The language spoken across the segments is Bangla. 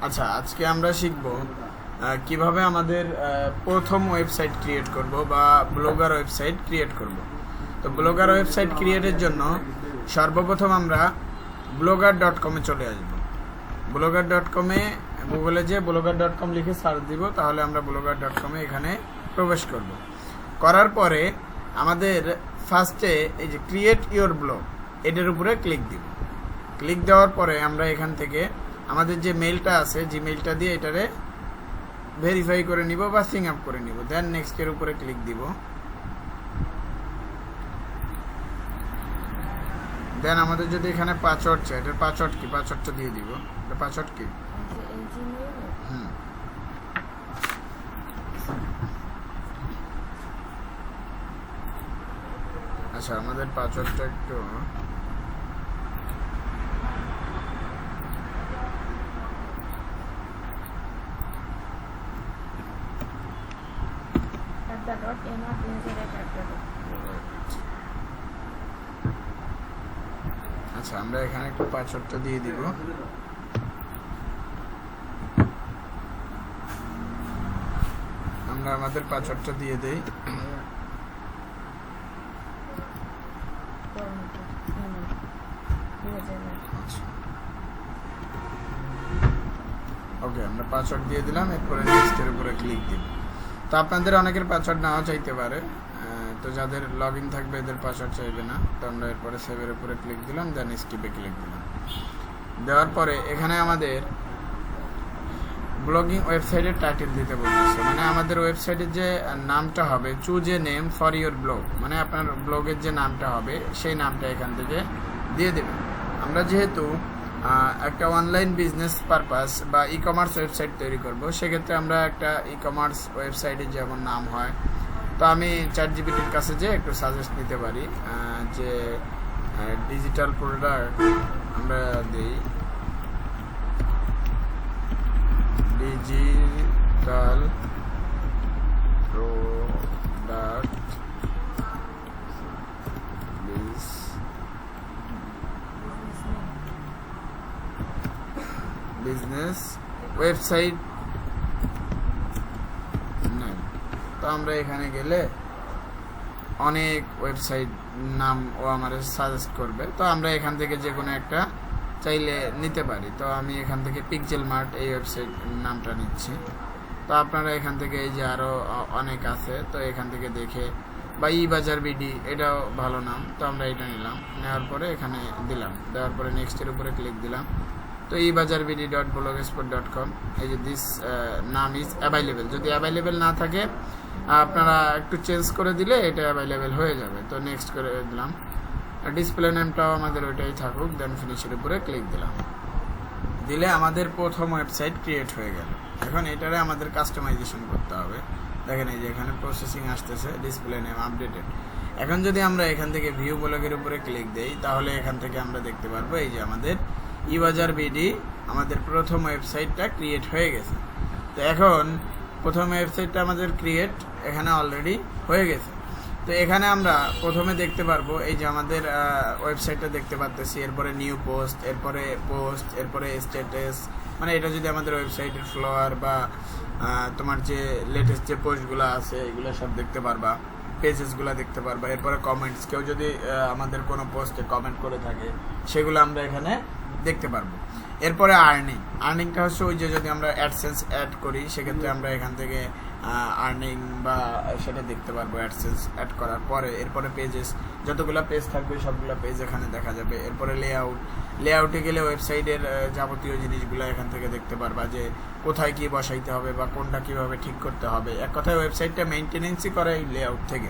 আচ্ছা, আজকে আমরা শিখব কিভাবে আমাদের প্রথম ওয়েবসাইট ক্রিয়েট করব বা ব্লগার ওয়েবসাইট ক্রিয়েট করব। তো ব্লগার ওয়েবসাইট ক্রিয়েটের জন্য সর্বপ্রথম আমরা blogger.com-এ চলে আসব। blogger.com-এ গুগলে যে blogger.com লিখে সার্চ দিব, তাহলে আমরা blogger.com-এ এখানে প্রবেশ করব। করার পরে আমাদের ফার্স্টে এই যে ক্রিয়েট ইওর ব্লগ, এটার উপরে ক্লিক দিব। ক্লিক দেওয়ার পরে আমরা এখান থেকে আমাদের যে মেইলটা আছে, জিমেইলটা দিয়ে এটারে ভেরিফাই করে নিব বা সিং আপ করে নিব। দেন নেক্সটের উপরে ক্লিক দিব। দেন আমাদের যদি এখানে পাসওয়ার্ড চাই, এটার পাসওয়ার্ড কি, পাসওয়ার্ডটা দিয়ে দিব। এটা পাসওয়ার্ড কি? আচ্ছা, আমাদের পাসওয়ার্ডটা একটু আচ্ছা, আমরা এখানে একটু পাসওয়ার্ডটা দিয়ে দিব। আমরা আমাদের পাসওয়ার্ডটা দিয়ে দেই। ওকে, আমরা পাসওয়ার্ড দিয়ে দিলাম। এরপরে নেক্সটের উপরে ক্লিক দিব। তো আপনাদের অনেকের পাসওয়ার্ড নাও চাইতে পারে, তো যাদের লগ ইন থাকবে এদের পাসওয়ার্ড চাইবে না। তো আমরা এরপরে সেভের উপরে ক্লিক দিলাম, দেন স্কিপে ক্লিক দিলাম। দেওয়ার পরে এখানে আমাদের ব্লগিং ওয়েবসাইটের টাইটেল দিতে বলতেছে, মানে আমাদের ওয়েবসাইটের যে নামটা হবে, choose a name for your blog, মানে আপনার ব্লগের যে নামটা হবে সেই নামটা এখান থেকে দিয়ে দেবেন। আমরা যেহেতু একটা অনলাইন বিজনেস পারপাস বা ই কমার্স ওয়েবসাইট তৈরি করব, সেক্ষেত্রে আমরা একটা ই কমার্স ওয়েবসাইটের যেমন নাম হয়, তো আমি চ্যাটজিপিটির কাছে যে একটু সাজেস্ট নিতে পারি যে ডিজিটাল প্রোডাক্ট আমরা দিই, digital product business website name. তো আমরা এখানে গেলে অনেক ওয়েবসাইট নাম ও আমাদের সাজেস্ট করবে। তো আমরা এখান থেকে যে কোনো একটা চাইলে নিতে পারি। তো আমি এখান থেকে পিক্সেল মার্ট এই ওয়েবসাইট নামটা নিচ্ছি। তো আপনারা এখান থেকে এই যে আরও অনেক আছে, তো এখান থেকে দেখে, বা ই বাজার বিডি, এটাও ভালো নাম। তো আমরা এটা নিলাম, নেওয়ার পরে এখানে দিলাম। দেওয়ার পরে নেক্সটের উপরে ক্লিক দিলাম। তো ebazarbd.blogspot.com, এই যে দিস নাম ইজ অ্যাভেলেবেল। যদি অ্যাভেলেবেল না থাকে আপনারা একটু চেঞ্জ করে দিলে এটা অ্যাভেলেবেল হয়ে যাবে। তো নেক্সট করে দিলাম। ডিসপ্লে নেমটাও আমাদের ওইটাই থাকুক। দেন ফিনিশের উপরে ক্লিক দিলাম। দিলে আমাদের প্রথম ওয়েবসাইট ক্রিয়েট হয়ে গেল। এখন এটারে আমাদের কাস্টমাইজেশন করতে হবে। দেখেন এই যে এখানে প্রসেসিং আসতেছে, ডিসপ্লে নেম আপডেটেড। এখন যদি আমরা এখান থেকে ভিউ ব্লগের উপরে ক্লিক দেই, তাহলে এখান থেকে আমরা দেখতে পারবো এই যে আমাদের ইবাজার বিডি আমাদের প্রথম ওয়েবসাইটটা ক্রিয়েট হয়ে গেছে। তো এখন প্রথম ওয়েবসাইটটা আমাদের ক্রিয়েট এখানে অলরেডি হয়ে গেছে। তো এখানে আমরা প্রথমে দেখতে পারবো এই যে আমাদের ওয়েবসাইটটা দেখতে পাচ্ছি, এরপরে নিউ পোস্ট, এরপরে স্ট্যাটাস, মানে এটা যদি আমাদের ওয়েবসাইটের ফ্লোয়ার বা তোমার যে লেটেস্ট যে পোস্টগুলো আছে এগুলো সব দেখতে পারবা, পেজেসগুলো দেখতে পারবা। এরপরে কমেন্টস, কেউ যদি আমাদের কোনো পোস্টে কমেন্ট করে থাকে সেগুলো আমরা এখানে দেখতে পারবো। এরপরে আর্নিংটা হচ্ছে ওই যে যদি আমরা অ্যাডসেন্স অ্যাড করি, সেক্ষেত্রে আমরা এখান থেকে আর্নিং বা সেটা দেখতে পারবো অ্যাডসেন্স অ্যাড করার পরে। এরপরে পেজেস, যতগুলো পেজ থাকবে সবগুলো পেজ এখানে দেখা যাবে। এরপরে লেআউটে গেলে ওয়েবসাইটের যাবতীয় জিনিসগুলো এখান থেকে দেখতে পারবা, যে কোথায় কি বসাইতে হবে বা কোনটা কিভাবে ঠিক করতে হবে। এক কথায় ওয়েবসাইটটা মেইনটেনেন্সই করে এই লেআউট থেকে।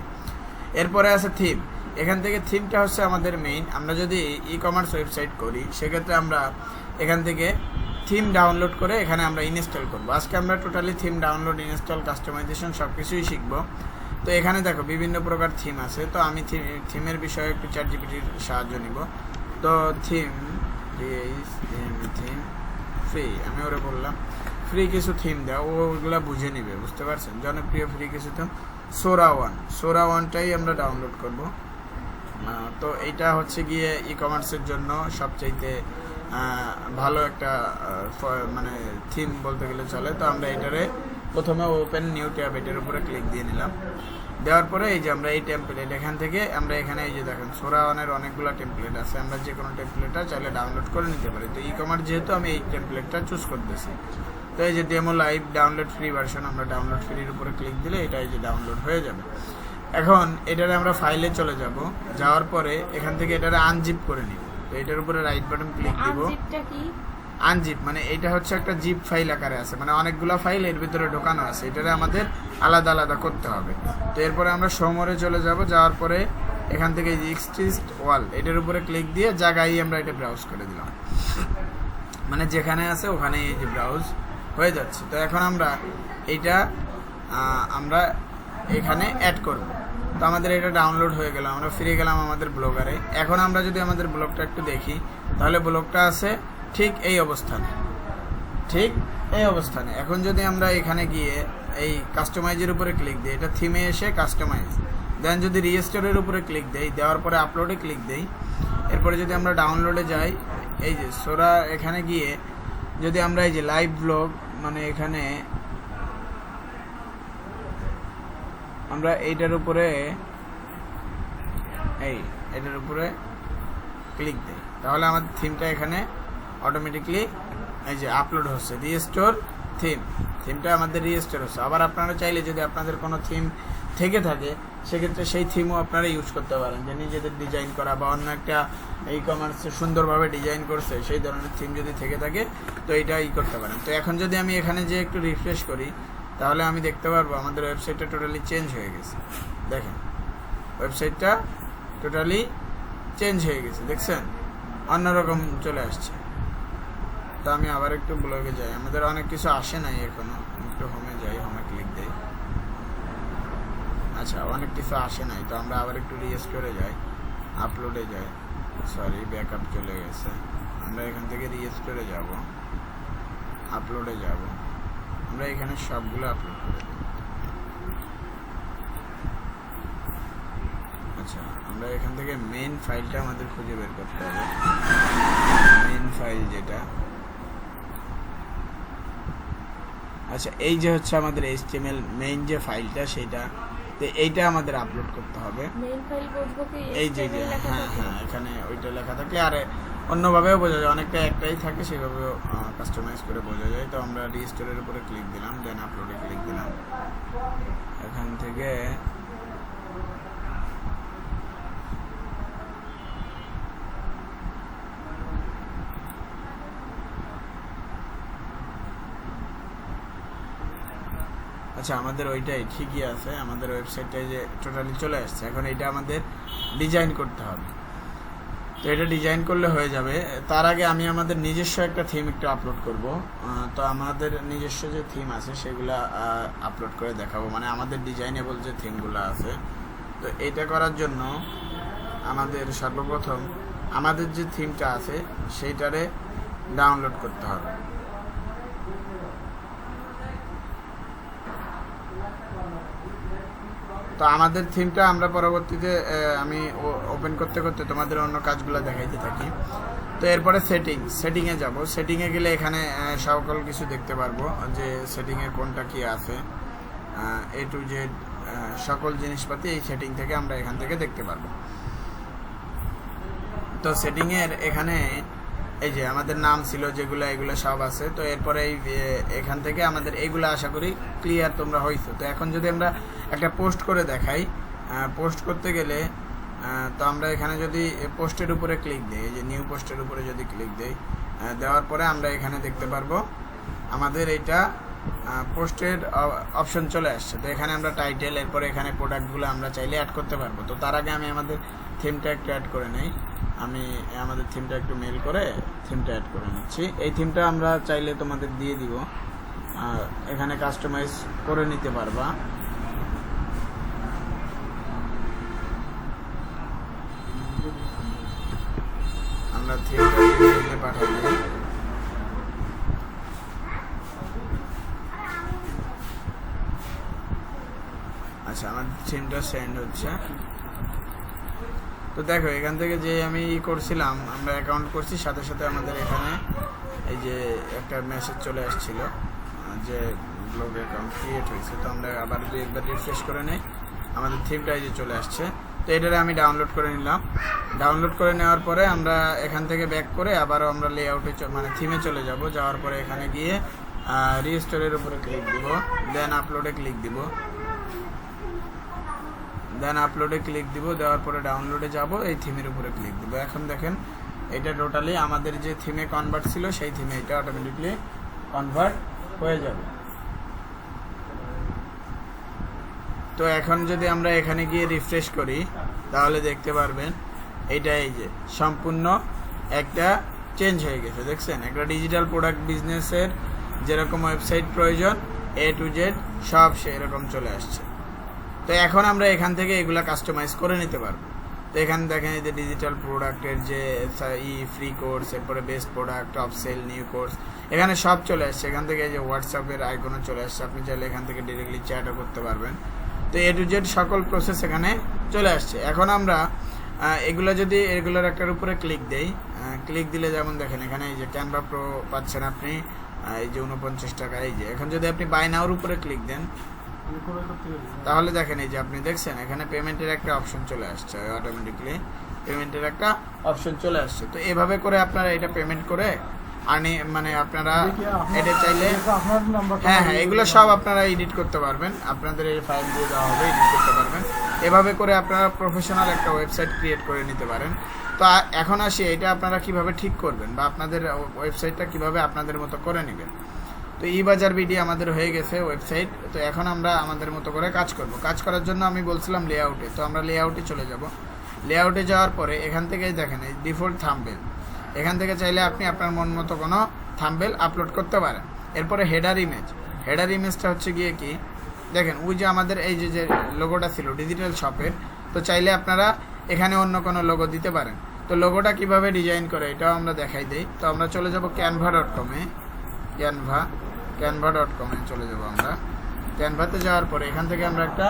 এরপরে আছে থিম। এখান থেকে থিমটা হচ্ছে আমাদের মেইন। আমরা যদি ই কমার্স ওয়েবসাইট করি, সেক্ষেত্রে আমরা এখান থেকে থিম ডাউনলোড করে এখানে আমরা ইনস্টল করব। আজকে আমরা totally theme download, install, customization সব কিছুই শিখব। তো এখানে দেখো বিভিন্ন প্রকার থিম আছে। তো আমি থিমের বিষয়ে একটু চ্যাটজিপিটির সাহায্য নিব। তো থিম ফ্রি, আমি ওরে বললাম ফ্রি কিছু থিম দাও, ওগুলা বুঝে নিবে, বুঝতে পারছেন। জনপ্রিয় ফ্রি কিছু থিম সোরা ওয়ানটাই আমরা ডাউনলোড করব। তো এটা হচ্ছে গিয়ে ই কমার্সের জন্য সবচাইতে ভালো একটা মানে থিম বলতে গেলে চলে। তো আমরা এটারে প্রথমে ওপেন নিউ ট্যাব এটার উপরে ক্লিক দিয়ে নিলাম। দেওয়ার পরে এই যে আমরা এই টেমপ্লেট এখান থেকে আমরা এখানে এই যে দেখেন সোরা ওয়ানের অনেকগুলো টেমপ্লেট আছে, আমরা যে কোনো টেমপ্লেটটা চাইলে ডাউনলোড করে নিতে পারি। তো ই কমার্স যেহেতু আমি এই টেমপ্লেটটা চুজ করতেছি। তো এই যে demo live download free version, আমরা ডাউনলোড ফ্রির উপরে ক্লিক দিলে এটা এই যে ডাউনলোড হয়ে যাবে। এখন এটারে আমরা ফাইলে চলে যাব, যাওয়ার পরে এখান থেকে এটারে আনজিপ করে নিব। তো এটার উপরে রাইট বাটন ক্লিক দিব। আনজিপ মানে এটা হচ্ছে একটা জিপ ফাইল আকারে আছে, মানে অনেকগুলো ফাইল এর ভিতরে ঢোকানো আছে, এটারে আমাদের আলাদা আলাদা করতে হবে। তো এরপরে আমরা সোমরে চলে যাব, যাওয়ার পরে এখান থেকে এই যে এক্সট্রিস্ট ওয়াল এটার উপরে ক্লিক দিয়ে জায়গায় আমরা এটা ব্রাউজ করে দিলাম, মানে যেখানে আছে ওখানে এই যে ব্রাউজ হয়ে যাচ্ছে। তো এখন আমরা এইটা আমরা এখানে অ্যাড করব। তো আমাদের এটা ডাউনলোড হয়ে গেল, আমরা ফিরে গেলাম আমাদের ব্লগারে। এখন আমরা যদি আমাদের ব্লগটা একটু দেখি, তাহলে ব্লগটা আছে ঠিক এই অবস্থানে, ঠিক এই অবস্থানে। এখন যদি আমরা এখানে গিয়ে এই কাস্টমাইজের উপরে ক্লিক দিই, এটা থিমে এসে কাস্টমাইজ, দেন যদি রিস্টোরের উপরে ক্লিক দেই, দেওয়ার পরে আপলোডে ক্লিক দেই, এরপরে যদি আমরা ডাউনলোডে যাই, এই যে সোরা এখানে গিয়ে যদি আমরা এই যে লাইভ ব্লগ মানে এখানে আমরা এইটার উপরে এটার উপরে ক্লিক দিই, তাহলে আমাদের থিমটা এখানে অটোমেটিকলি এই যে আপলোড হচ্ছে। রিস্টোর থিমটা আমাদের রিস্টোর হচ্ছে। আবার আপনারা চাইলে যদি আপনাদের কোনো থিম থেকে থাকে, সেক্ষেত্রে সেই থিমও আপনারা ইউজ করতে পারেন, যে নিজেদের ডিজাইন করা বা অন্য একটা ই কমার্সে সুন্দরভাবে ডিজাইন করছে সেই ধরনের থিম যদি থেকে থাকে, তো এইটা করতে পারেন। তো এখন যদি আমি এখানে যে একটু রিফ্রেশ করি, তাহলে আমি দেখতে পারবো আমাদের ওয়েবসাইটটা টোটালি চেঞ্জ হয়ে গেছে। দেখেন ওয়েবসাইটটা টোটালি চেঞ্জ হয়ে গেছে, দেখছেন অন্যরকম চলে আসছে। তো আমি আবার একটু ব্লগে যাই, আমাদের অনেক কিছু আসে নাই এখনো, একটু হোমে যাই, হোমে ক্লিক দেই। আচ্ছা অনেক কিছু আসে নাই, তো আমরা আবার একটু রিস্টোরে যাই, আপলোডে যাই, সরি ব্যাকআপ চলে গেছে। আমরা এখান থেকে রিস্টোরে যাব, আপলোডে যাব, আমরা এখানে সবগুলো আপলোড করে দিই। আচ্ছা আমরা এখান থেকে মেইন ফাইলটা আমাদের খুঁজে বের করতে হবে, মেইন ফাইল যেটা। আচ্ছা এই যে হচ্ছে আমাদের HTML মেইন যে ফাইলটা, সেটা তো এইটা আমাদের আপলোড করতে হবে। মেইন ফাইল বুঝবো কি? এই যে হ্যাঁ এখানে ওইটা লেখা থাকে, আর অন্যভাবেও বোঝা যায়, অনেকটা একটাই থাকে, সেভাবেও কাস্টমাইজ করে বোঝা যায়। তো আমরা রিস্টোরের উপরে ক্লিক দিলাম, দেন আপলোডে ক্লিক দিলাম। এখান থেকে আচ্ছা আমাদের ওইটাই ঠিকই আছে, আমাদের ওয়েবসাইটটাই যে টোটালি চলে আসছে। এখন এটা আমাদের ডিজাইন করতে হবে। তো এটা ডিজাইন করলে হয়ে যাবে। তার আগে আমি আমাদের নিজস্ব একটা থিম একটু আপলোড করব। তো আমাদের নিজস্ব যে থিম আছে সেগুলো আপলোড করে দেখাবো, মানে আমাদের ডিজাইনেবল যে থিমগুলো আছে। তো এটা করার জন্য আমাদের সর্বপ্রথম আমাদের যে থিমটা আছে সেইটারে ডাউনলোড করতে হবে। তো আমাদের থিমটা আমরা পরবর্তীতে আমি ওপেন করতে করতে তোমাদের অন্য কাজগুলো দেখাইতে থাকি। তো এরপরে সেটিংয়ে যাব। সেটিংয়ে গেলে এখানে সকল কিছু দেখতে পারবো, যে সেটিংয়ে কোনটা কি আছে, A to Z সকল জিনিসপাতি এই সেটিং থেকে আমরা এখান থেকে দেখতে পারবো। তো সেটিংয়ের এখানে এই যে আমাদের নাম ছিল যেগুলো, এগুলো সব আছে। তো এরপরে এখান থেকে আমাদের এইগুলো আশা করি ক্লিয়ার তোমরা হইছো। তো এখন যদি আমরা একটা পোস্ট করে দেখাই, পোস্ট করতে গেলে তো আমরা এখানে যদি পোস্টের উপরে ক্লিক দিই, এই যে নিউ পোস্টের উপরে যদি ক্লিক দিই, দেওয়ার পরে আমরা এখানে দেখতে পারবো আমাদের এইটা পোস্টের অপশন চলে আসছে। তো এখানে আমরা টাইটেল, এরপরে এখানে প্রোডাক্টগুলো আমরা চাইলে অ্যাড করতে পারবো। তো তার আগে আমি আমাদের থিমটা একটু অ্যাড করে নেই, আমি আমাদের থিমটা একটু মেল করে থিমটা অ্যাড করে নিচ্ছি। এই থিমটা আমরা চাইলে তোমাদের দিয়ে দিব, এখানে কাস্টমাইজ করে নিতে পারবা। আমরা থিমটা পাঠাই দিই। আচ্ছা আমার থিমটা সেন্ড হচ্ছে। তো দেখো এখান থেকে যে আমি করছিলাম, আমরা অ্যাকাউন্ট করছি, সাথে সাথে আমাদের এখানে এই যে একটা মেসেজ চলে আসছিল যে ব্লগ অ্যাকাউন্ট ক্রিয়েট হয়েছে। তো আমরা আবার একবার রিফ্রেশ করে নেই, আমাদের থিমটা এই যে চলে আসছে। তো এটারে আমি ডাউনলোড করে নিলাম। ডাউনলোড করে নেওয়ার পরে আমরা এখান থেকে ব্যাক করে আবারও আমরা লেআউটে মানে থিমে চলে যাব। যাওয়ার পরে এখানে গিয়ে রিস্টোরের উপরে ক্লিক দিব, দেন আপলোডে ক্লিক দিব, দেওয়ার পরে ডাউনলোডে যাব, এই থিমের উপরে ক্লিক দিব। এখন দেখেন এটা টোটালি আমাদের যে থিমে কনভার্ট ছিল সেই থিমে এটা অটোমেটিকলি কনভার্ট হয়ে যাবে। তো এখন যদি আমরা এখানে গিয়ে রিফ্রেশ করি তাহলে দেখতে পারবেন এইটা এই যে সম্পূর্ণ একটা চেঞ্জ হয়ে গেছে। দেখছেন, একটা ডিজিটাল প্রোডাক্ট বিজনেসের যেরকম ওয়েবসাইট প্রয়োজন A to Z সব সেরকম চলে আসছে। তো এখন আমরা এখান থেকে এগুলা কাস্টমাইজ করে নিতে পারবো। তো এখানে দেখেন এই যে ডিজিটাল প্রোডাক্টের যে ফ্রি কোর্স, এরপরে best product, top sale, new course, এখানে সব চলে আসছে। এখান থেকে এই যে হোয়াটসঅ্যাপের আইকনও চলে আসছে, আপনি চাইলে এখান থেকে ডিরেক্টলি চ্যাটও করতে পারবেন। তো A to Z সকল প্রসেস এখানে চলে আসছে। এখন আমরা এগুলো যদি এগুলোর একটার উপরে ক্লিক দেই, ক্লিক দিলে যেমন দেখেন এখানে এই যে ক্যানভা প্রো পাচ্ছেন আপনি এই যে 49 টাকা। এই যে এখন যদি আপনি বাই নাওর উপরে ক্লিক দেন তাহলে দেখেন এই যে আপনি দেখছেন এখানে পেমেন্টের একটা অপশন চলে আসছে, অটোমেটিকলি পেমেন্টের একটা অপশন চলে আসছে। তো এভাবে করে আপনারা এটা পেমেন্ট করে মানে আপনারা এটা চাইলে হ্যাঁ এগুলো সব আপনারা এডিট করতে পারবেন, আপনাদের এই ফাইল দিয়ে দেওয়া হবে, এডিট করতে পারবেন। এভাবে করে আপনারা প্রফেশনাল একটা ওয়েবসাইট ক্রিয়েট করে নিতে পারেন। তো এখন আসি এটা আপনারা কিভাবে ঠিক করবেন বা আপনাদের ওয়েবসাইটটা কিভাবে আপনাদের মতো করে নেবেন। তো বাজার বিডি আমাদের হয়ে গেছে ওয়েবসাইট। তো এখন আমরা আমাদের মতো করে কাজ করব। কাজ করার জন্য আমি বলছিলাম লেআউটে, তো আমরা লেআউটে চলে যাব। লেআউটে যাওয়ার পরে এখান থেকে দেখেন এই ডিফল্ট থাম্বনেল, এখান থেকে চাইলে আপনি আপনার মন মতো কোনো থাম্বনেল আপলোড করতে পারেন। এরপরে হেডার ইমেজটা হচ্ছে গিয়ে কি দেখেন ওই যে আমাদের এই যে লোগোটা ছিল ডিজিটাল শপের, তো চাইলে আপনারা এখানে অন্য কোনো লোগো দিতে পারেন। তো লোগোটা কিভাবে ডিজাইন করে এটাও আমরা দেখাই দিই। তো আমরা চলে যাব canva.com-এ, canva.com-এ চলে যাব। আমরা ক্যানভাতে যাওয়ার পরে এখান থেকে আমরা একটা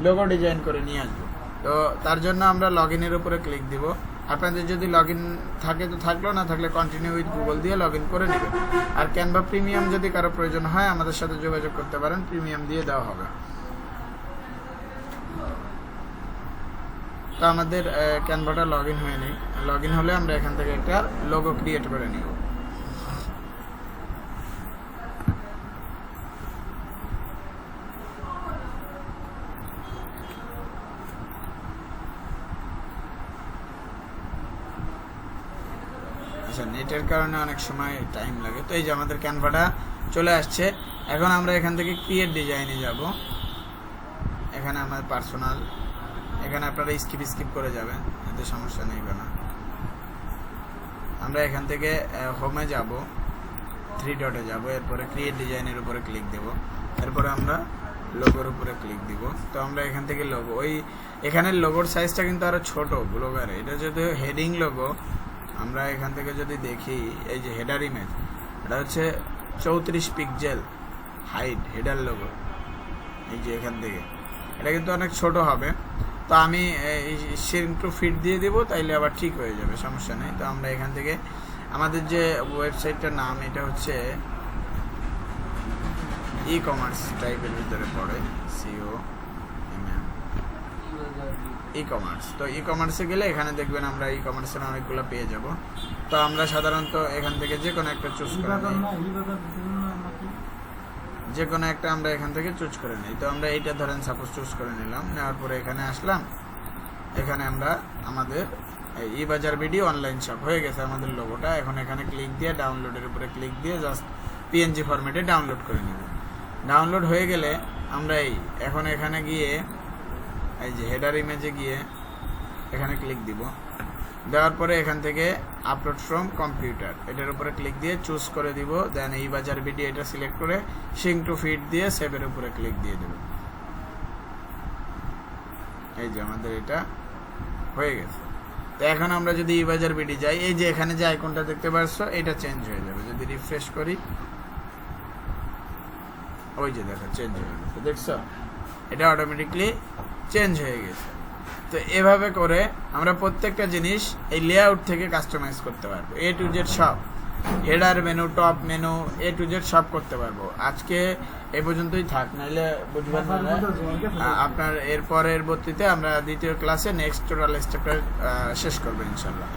লোগো ডিজাইন করে নিয়ে আসবো। তো তার জন্য আমরা লগ ইনের উপরে ক্লিক দিব। আপনাদের যদি লগ ইন থাকে তো থাকলো, না থাকলে কন্টিনিউ উইথ গুগল দিয়ে লগ ইন করে নেবেন। আর ক্যানভা প্রিমিয়াম যদি কারো প্রয়োজন হয় আমাদের সাথে যোগাযোগ করতে পারেন, প্রিমিয়াম দিয়ে দেওয়া হবে। তো আমাদের ক্যানভাটা লগ ইন হয়ে নেই, লগ ইন হলে আমরা এখান থেকে একটা লোগো ক্রিয়েট করে নিব। আচ্ছা, নেটের কারণে অনেক সময় টাইম লাগে। তো এই যে আমাদের ক্যানভাটা চলে আসছে। এখন আমরা এখান থেকে ক্রিয়েট ডিজাইনে যাব। এখানে আমার পার্সোনাল, এখানে আপনারা স্কিপ করে যাবেন, এতে সমস্যা নেই কোনো। আমরা এখান থেকে হোমে যাব, 3 ডটে যাব, এরপরে ক্রিয়েট ডিজাইনের উপরে ক্লিক দেব, এরপরে আমরা লোগোর উপরে ক্লিক দিব। তো আমরা এখান থেকে লোগো, এখানে লোগোর সাইজটা কিন্তু আরো ছোট ব্লগারে, এটা যদি হেডিং লোগো আমরা এখান থেকে যদি দেখি এই যে হেডার ইমেজ, এটা হচ্ছে 34 পিক্সেল হাইট হেডার লোগো। এই যে এখান থেকে এটা কিন্তু অনেক ছোট হবে। তো আমি একটু ফিট দিয়ে দেবো, তাইলে আবার ঠিক হয়ে যাবে, সমস্যা নেই। তো আমরা এখান থেকে আমাদের যে ওয়েবসাইটটার নাম এটা হচ্ছে ই-কমার্স টাইপের ভিতরে পড়ে, ই-কমার্স। তো ই-কমার্সে গেলে এখানে দেখবেন আমরা ই-কমার্সের অনেকগুলো পেয়ে যাব। তো আমরা সাধারণত এখান থেকে যে কোনো একটা চুজ করে নিই, যে কোনো একটা আমরা এখান থেকে চুজ করে নিই। তো আমরা এইটা ধরেন সাপোজ চুজ করে নিলাম, নেওয়ার পরে এখানে আসলাম। এখানে আমরা আমাদের বাজার বিডি অনলাইন শপ হয়ে গেছে আমাদের লোগোটা। এখন এখানে ক্লিক দিয়ে ডাউনলোডের উপরে ক্লিক দিয়ে জাস্ট PNG ফরম্যাটে ডাউনলোড করে নিব। ডাউনলোড হয়ে গেলে আমরা এখন এখানে গিয়ে এই যে হেডার ইমেজে গিয়ে এখানে ক্লিক দিব। দেওয়ার পরে এখান থেকে আপলোড ফ্রম কম্পিউটার এটার উপরে ক্লিক দিয়ে চুজ করে দিব। দেন বাজার বিডি এটা সিলেক্ট করে সিঙ্ক টু ফিট দিয়ে সেভের উপরে ক্লিক দিয়ে দেব। এই যে আমাদের এটা হয়ে গেছে। তো এখন আমরা যদি বাজার বিডি যাই, এই যে এখানে যে আইকনটা দেখতে পাচ্ছ এটা চেঞ্জ হয়ে যাবে। যদি রিফ্রেশ করি ওই যে দেখো চেঞ্জ হয়ে গেছে, দেখছো এটা অটোমেটিকলি চেঞ্জ হয়ে গেছে। তো এভাবে করে আমরা প্রত্যেকটা জিনিস এই লেআউট থেকে কাস্টমাইজ করতে পারবো, এ টু জেড সব, header menu, top menu, A to Z সব করতে পারবো। আজকে এ পর্যন্তই থাক, নাইলে বুঝবেন না। আপনার এর পরের বর্তীতে আমরা দ্বিতীয় ক্লাসে নেক্সট টোটাল স্টেপটা শেষ করবো ইনশাল্লাহ।